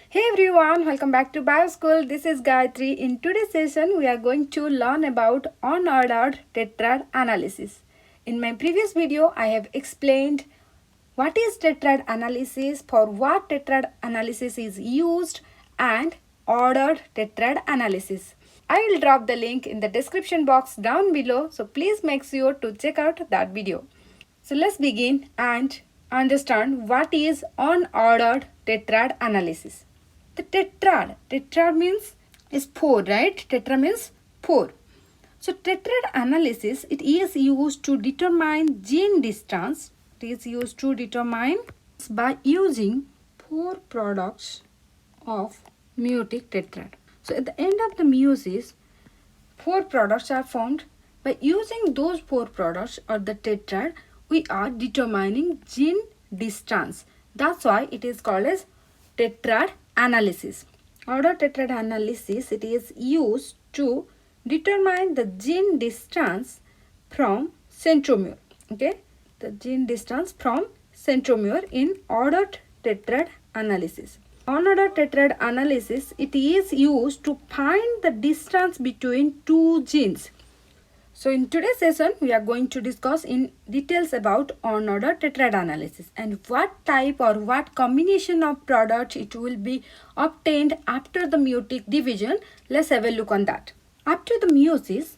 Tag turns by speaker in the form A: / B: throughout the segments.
A: Hey everyone, welcome back to BioSchool. This is Gayatri. In today's session, we are going to learn about unordered tetrad analysis. In my previous video, I have explained what is tetrad analysis, for what tetrad analysis is used, and ordered tetrad analysis. I will drop the link in the description box down below, so please make sure to check out that video. So let's begin and understand what is unordered tetrad analysis. The tetrad means is 4, right? Tetra means 4. So tetrad analysis, it is used to determine gene distance. It is used to determine by using 4 products of meiotic tetrad. So at the end of the meiosis, 4 products are formed. By using those 4 products or the tetrad, we are determining gene distance. That's why it is called as tetrad analysis. Ordered tetrad analysis, it is used to determine the gene distance from centromere. Okay, the gene distance from centromere in ordered tetrad analysis. Unordered tetrad analysis, it is used to find the distance between two genes. So in today's session, we are going to discuss in details about unordered tetrad analysis and what type or what combination of products it will be obtained after the meiotic division. Let's have a look on that. After the meiosis,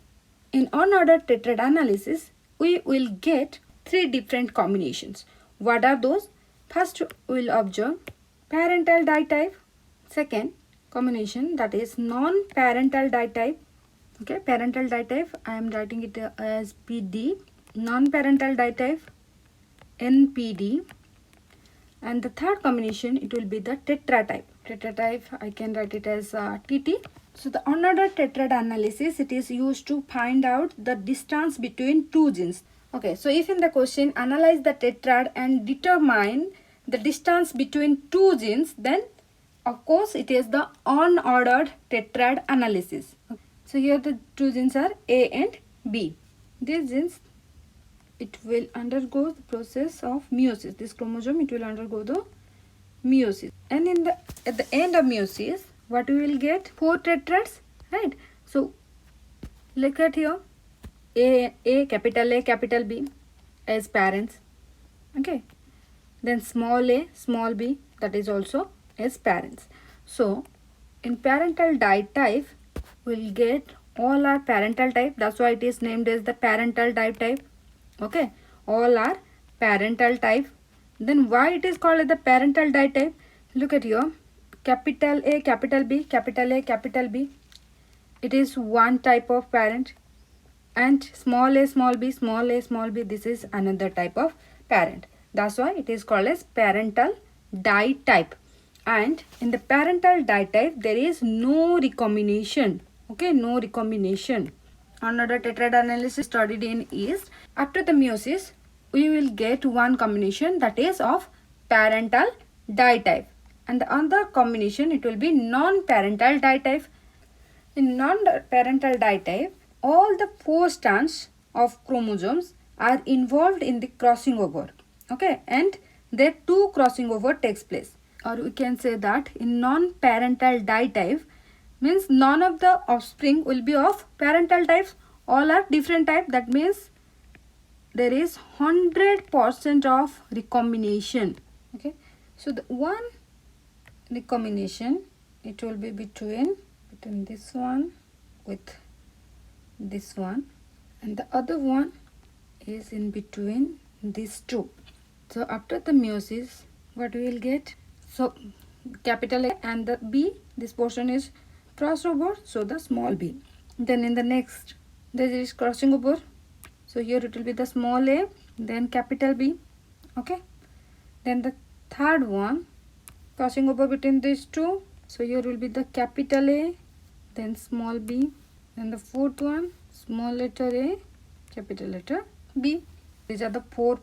A: in unordered tetrad analysis, we will get 3 different combinations. What are those? First, we will observe parental ditype. Second combination, that is non-parental ditype. Okay, parental ditype, I am writing it as PD. Non-parental ditype, NPD. And the third combination, it will be the tetratype. Tetratype, I can write it as TT. So the unordered tetrad analysis, it is used to find out the distance between two genes. Okay, so if in the question, analyze the tetrad and determine the distance between two genes, then of course it is the unordered tetrad analysis. Okay. So here the two genes are A and B. These genes, it will undergo the process of meiosis. This chromosome, it will undergo the meiosis. And at the end of meiosis, what we will get? 4 tetrads, right? So look at here, capital B as parents. Okay. Then small a, small b, that is also as parents. So in parental ditype, we'll get all are parental type. That's why it is named as the parental ditype. Okay, all are parental type. Then why it is called as the parental ditype? Look at here, capital A, capital B, capital A, capital B. It is one type of parent, and small a, small b, small a, small b, this is another type of parent. That's why it is called as parental ditype. And in the parental ditype, there is no recombination. Okay, no recombination. Another tetrad analysis studied in East. After the meiosis, we will get one combination, that is of parental ditype. And the other combination, it will be non-parental ditype. In non-parental ditype, all the 4 strands of chromosomes are involved in the crossing over. Okay, and there 2 crossing over takes place. Or we can say that in non-parental ditype means none of the offspring will be of parental types. All are different type. That means there is 100% of recombination. Okay, so the one recombination, it will be between this one with this one, and the other one is in between these two. So after the meiosis, what we will get? So capital A and the B, this portion is crossed over, so the small b. Then in the next, there is crossing over, so here it will be the small a, then capital B. Okay, then the third one, crossing over between these two, so here will be the capital A, then small b. Then the fourth one, small letter a, capital letter B. These are the 4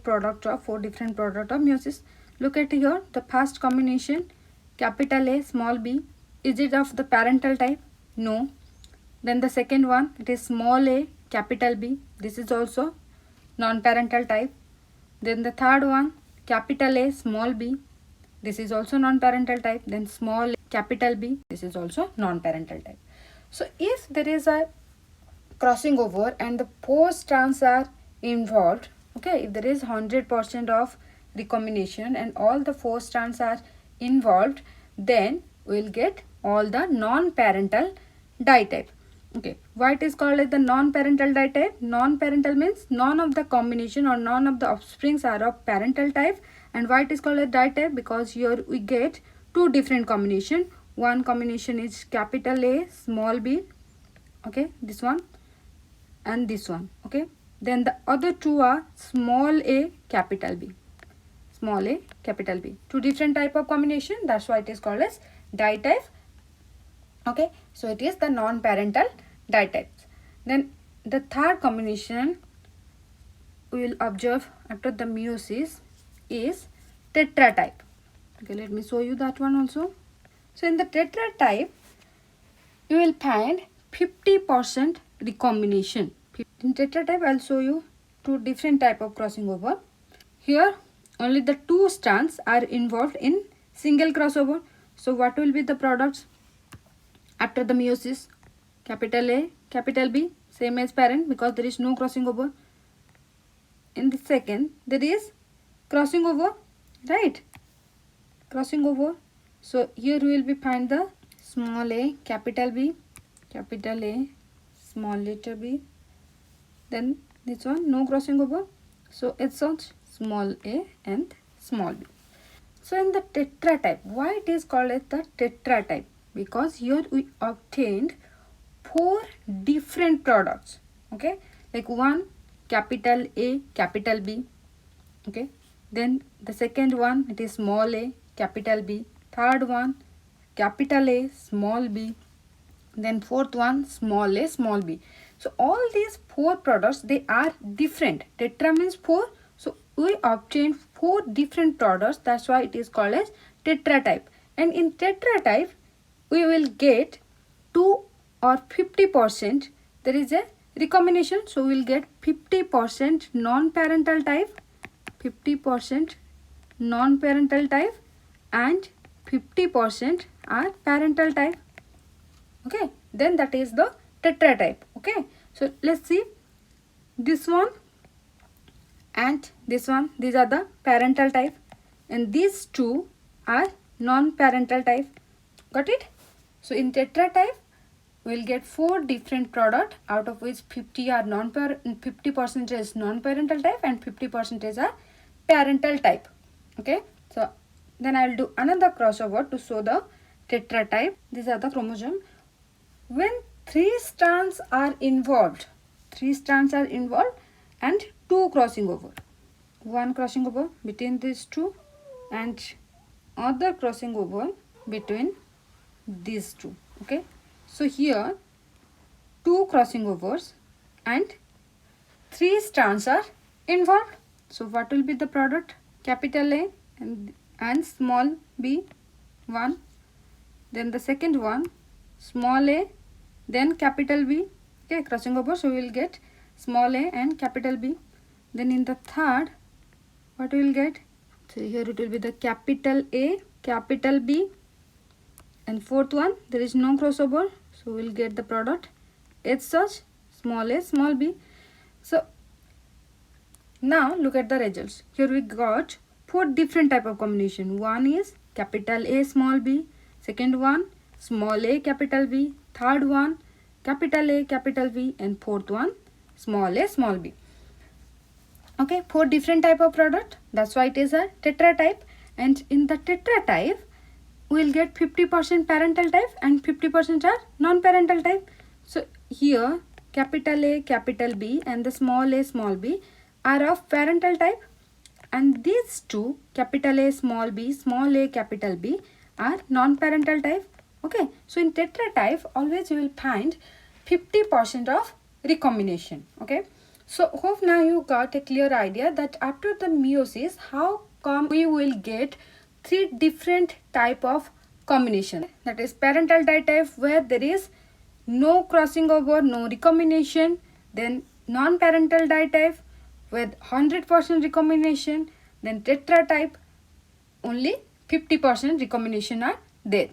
A: different product of meiosis. Look at here, the first combination, capital A, small b. Is it of the parental type? No. Then the second one, it is small a, capital B. This is also non-parental type. Then the third one, capital A, small b. This is also non-parental type. Then small a, capital B, this is also non-parental type. So if there is a crossing over and the 4 strands are involved, okay, if there is 100% of recombination and all the 4 strands are involved, then we will get all the non-parental ditype. Okay, why it is called as the non-parental ditype? Non-parental means none of the combination or none of the offsprings are of parental type. And why it is called a ditype? Because here we get two different combination. One combination is capital A small b, okay, this one, and this one, okay. Then the other two are small a capital B, small a capital B, two different type of combination. That's why it is called as ditype. Okay, so it is the non-parental ditypes. Then the third combination we will observe after the meiosis is tetratype. Okay, let me show you that one also. So in the tetratype, you will find 50% recombination. In tetratype, I'll show you two different type of crossing over. Here, only the two strands are involved in single crossover. So what will be the products after the meiosis? Capital A, capital B, same as parent because there is no crossing over. In the second, there is crossing over, right? Crossing over. So here we will be find the small a, capital B, capital A, small letter b. Then this one, no crossing over. So it's such small a and small b. So in the tetratype, why it is called as the tetratype? Because here we obtained 4 different products. Okay, like one capital A, capital B. Okay, then the second one, it is small a, capital B. Third one, capital A, small b. Then fourth one, small a, small b. So all these 4 products, they are different. Tetra means 4. So we obtained 4 different products. That's why it is called as tetratype. And in tetratype, we will get 2 or 50%. There is a recombination. So we will get 50% non-parental type, 50% non-parental type, and 50% are parental type. Okay, then that is the tetratype. Okay, so let's see this one and this one. These are the parental type, and these two are non-parental type. Got it? So in tetratype, we will get 4 different product, out of which 50 are 50% is non-parental type and 50% are parental type. Okay, so then I will do another crossover to show the tetratype. These are the chromosome. When 3 strands are involved, 3 strands are involved and 2 crossing over. One crossing over between these two and other crossing over between these two. Okay, so here 2 crossing overs and 3 strands are involved. So what will be the product? Capital A and small b, 1. Then the second one, small a, then capital B. Okay, crossing over. So we will get small a and capital B. Then in the third, what we will get? So here it will be the capital A, capital B. And fourth one, there is no crossover. So we will get the product H such small a, small b. So now look at the results. Here we got 4 different type of combination. One is capital A, small b. Second one, small a, capital B. Third one, capital A, capital B. And fourth one, small a, small b. Okay, 4 different type of product. That's why it is a tetratype. And in the tetratype, we will get 50% parental type and 50% are non-parental type. So here, capital A, capital B and the small a, small b are of parental type. And these two, capital A, small a, capital B, are non-parental type. Okay, so in tetratype, always you will find 50% of recombination. Okay, so hope now you got a clear idea that after the meiosis, how come we will get 3 different type of combination. That is parental ditype, where there is no crossing over, no recombination. Then non-parental ditype with 100% recombination. Then tetratype, only 50% recombination are there.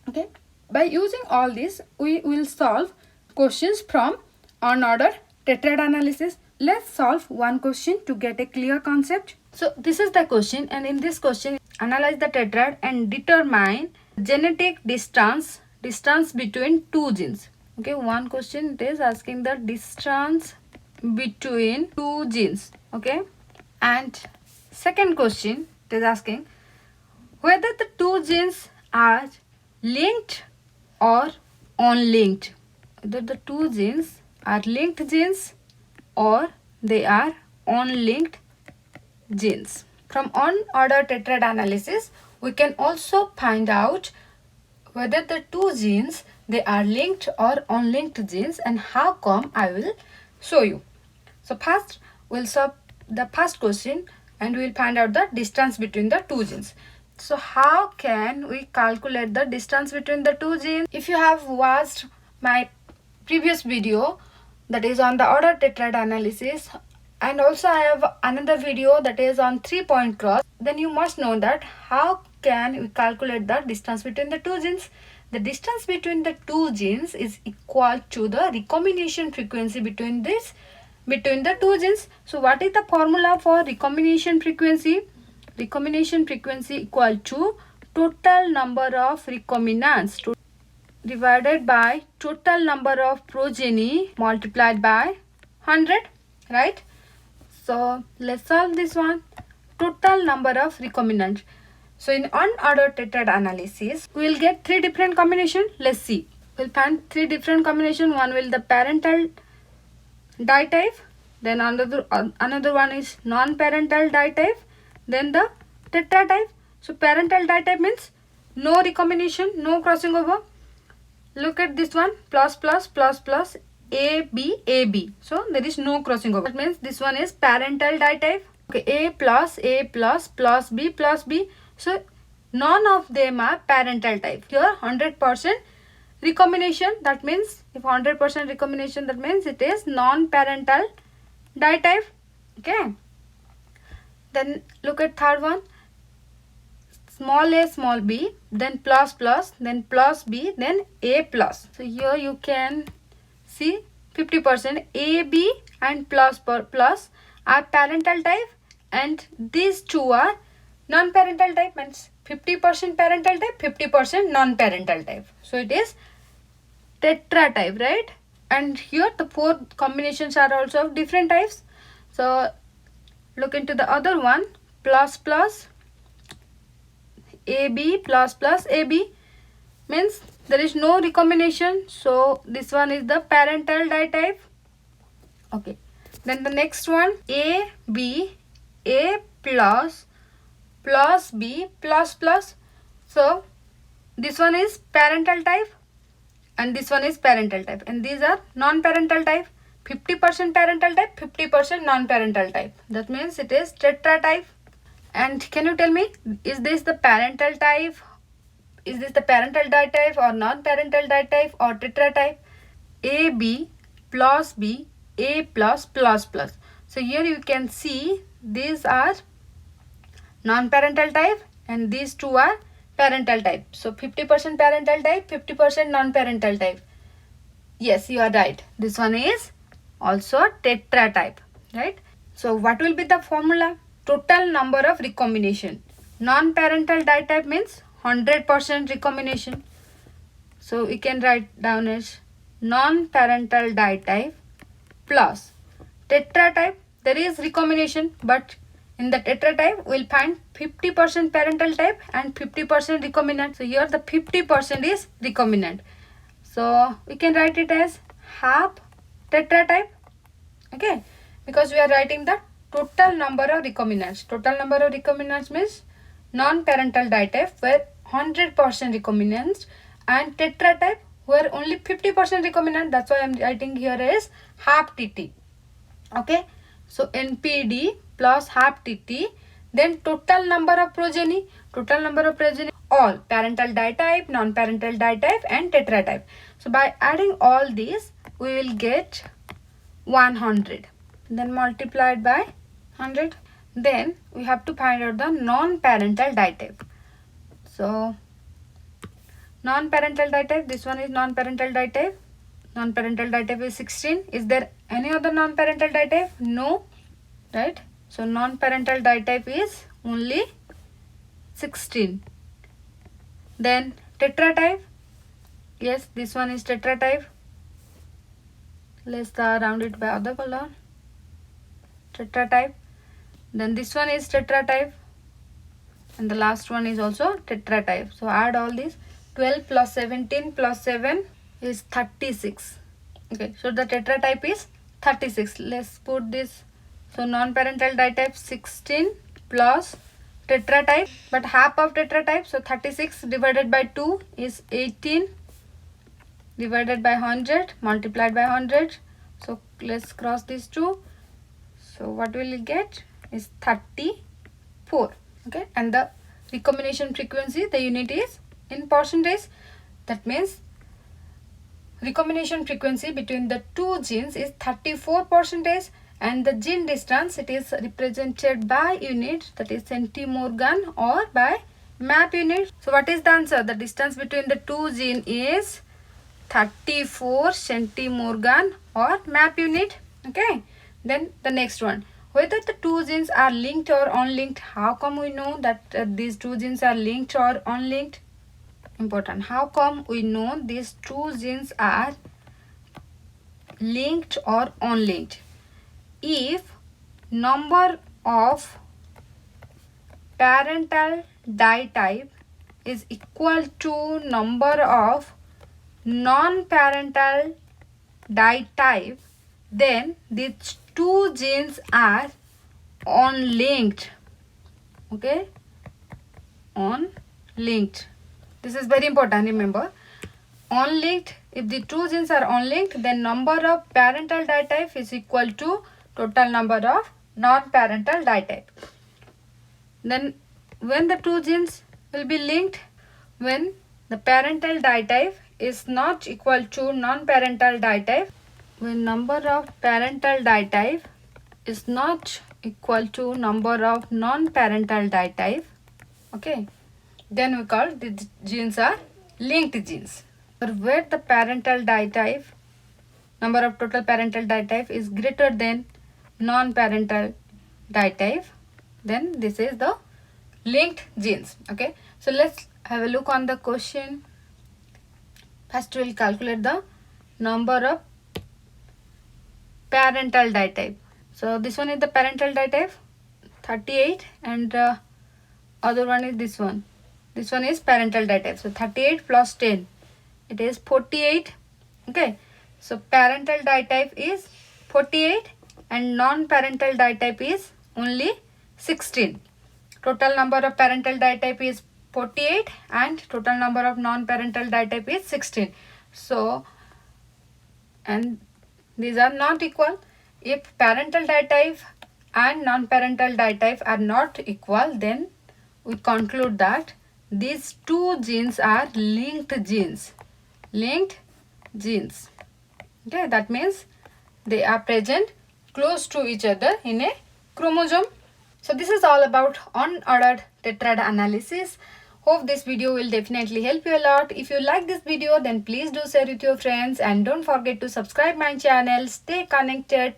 A: Okay, by using all this, we will solve questions from unordered tetrad analysis. Let's solve one question to get a clear concept. So this is the question, and in this question, analyze the tetrad and determine genetic distance between two genes. Okay, one question it is asking the distance between two genes. Okay, and second question it is asking whether the two genes are linked or unlinked. Whether the two genes are linked genes or they are unlinked genes. From unordered tetrad analysis, we can also find out whether the two genes they are linked or unlinked genes, and how come I will show you. So first we'll solve the first question and we'll find out the distance between the two genes. So how can we calculate the distance between the two genes? If you have watched my previous video that is on the ordered tetrad analysis, and also I have another video that is on 3-point cross, then you must know that how can we calculate the distance between the two genes. The distance between the two genes is equal to the recombination frequency between the two genes. So what is the formula for recombination frequency? Recombination frequency equal to total number of recombinants divided by total number of progeny multiplied by 100, right? So let's solve this one. Total number of recombinants. So in unordered tetrad analysis, we will get three different combinations. Let's see. We'll find three different combinations. One will the parental ditype, then another one is non-parental ditype, then the tetratype. So parental ditype means no recombination, no crossing over. Look at this one, plus plus plus plus A B A B. So there is no crossing over. That means this one is parental ditype. Okay, A plus plus B plus B. So none of them are parental type. Here 100% recombination. That means if 100% recombination, that means it is non-parental ditype. Okay. Then look at third one. Small a, small b, then plus plus, then plus b, then a plus. So here you can see 50% a, b and plus are parental type, and these two are non-parental type, means 50% parental type, 50% non-parental type. So it is tetra type, right? And here the four combinations are also of different types. So look into the other one, plus plus AB plus plus AB, means there is no recombination. So this one is the parental ditype. Okay. Then the next one, AB, A plus B plus plus. So this one is parental type and this one is parental type, and these are non-parental type. 50% parental type, 50% non-parental type. That means it is tetra type. And can you tell me, is this the parental type? Is this the parental ditype or non-parental ditype or tetra type? AB plus B, A plus plus plus. So here you can see these are non-parental type and these two are parental type. So 50% parental type, 50% non-parental type. Yes, you are right. This one is also tetra type, right? So what will be the formula? Total number of recombination. Non-parental ditype means 100% recombination. So we can write down as non-parental ditype plus tetra type. There is recombination, but in the tetra type we'll find 50% parental type and 50% recombinant. So here the 50% is recombinant. So we can write it as half tetra type. Okay, because we are writing the total number of recombinants. Total number of recombinants means non-parental ditype where 100% recombinants, and tetra type where only 50% recombinant. That's why I am writing here as half TT. Okay, so NPD plus half TT. Then total number of progeny. Total number of progeny, all parental ditype, non-parental ditype and tetra type. So by adding all these we will get 100, then multiplied by 100. Then we have to find out the non-parental ditype. So Non-parental ditype, this one is non-parental ditype. Non-parental ditype is 16. Is there any other non-parental ditype? No, right? So non-parental ditype is only 16. Then tetratype, yes, this one is tetratype. Let's round it by other color. Tetratype. Then this one is tetratype, and the last one is also tetratype. So add all these. 12 plus 17 plus 7 is 36. Okay, so the tetratype is 36. Let's put this. So non-parental ditype 16 plus tetratype, but half of tetratype, so 36 divided by 2 is 18, divided by 100 multiplied by 100. So let's cross these two. So what will you get is 34. Okay, and the recombination frequency, the unit is in percentage. That means recombination frequency between the two genes is 34%, and the gene distance, it is represented by unit, that is centimorgan or by map unit. So what is the answer? The distance between the two gene is 34 centimorgan or map unit. Okay, then the next one, whether the two genes are linked or unlinked. How come we know that these two genes are linked or unlinked? Important. How come we know these two genes are linked or unlinked? If number of parental ditype is equal to number of non-parental ditype, then these two genes are unlinked. Okay, unlinked. This is very important, remember. Unlinked, if the two genes are unlinked, then number of parental ditype is equal to total number of non-parental ditype. Then when the two genes will be linked, when the parental ditype is not equal to non-parental ditype, when number of parental ditype is not equal to number of non-parental ditype, okay, then we call the genes are linked genes. Or where the parental ditype, number of total parental ditype is greater than non-parental ditype, then this is the linked genes. Okay, so let's have a look on the question. First we will calculate the number of parental ditype. So this one is the parental ditype 38, and other one is this one. This one is parental ditype. So 38 plus 10, it is 48. Okay, so parental ditype is 48 and non-parental ditype is only 16. Total number of parental ditype is 48 and total number of non-parental ditype is 16. So, and these are not equal. If parental ditype and non-parental ditype are not equal, then we conclude that these two genes are linked genes. Linked genes. Okay, that means they are present close to each other in a chromosome. So this is all about unordered tetrad analysis. Hope this video will definitely help you a lot. If you like this video, then please do share with your friends and don't forget to subscribe my channel. Stay connected.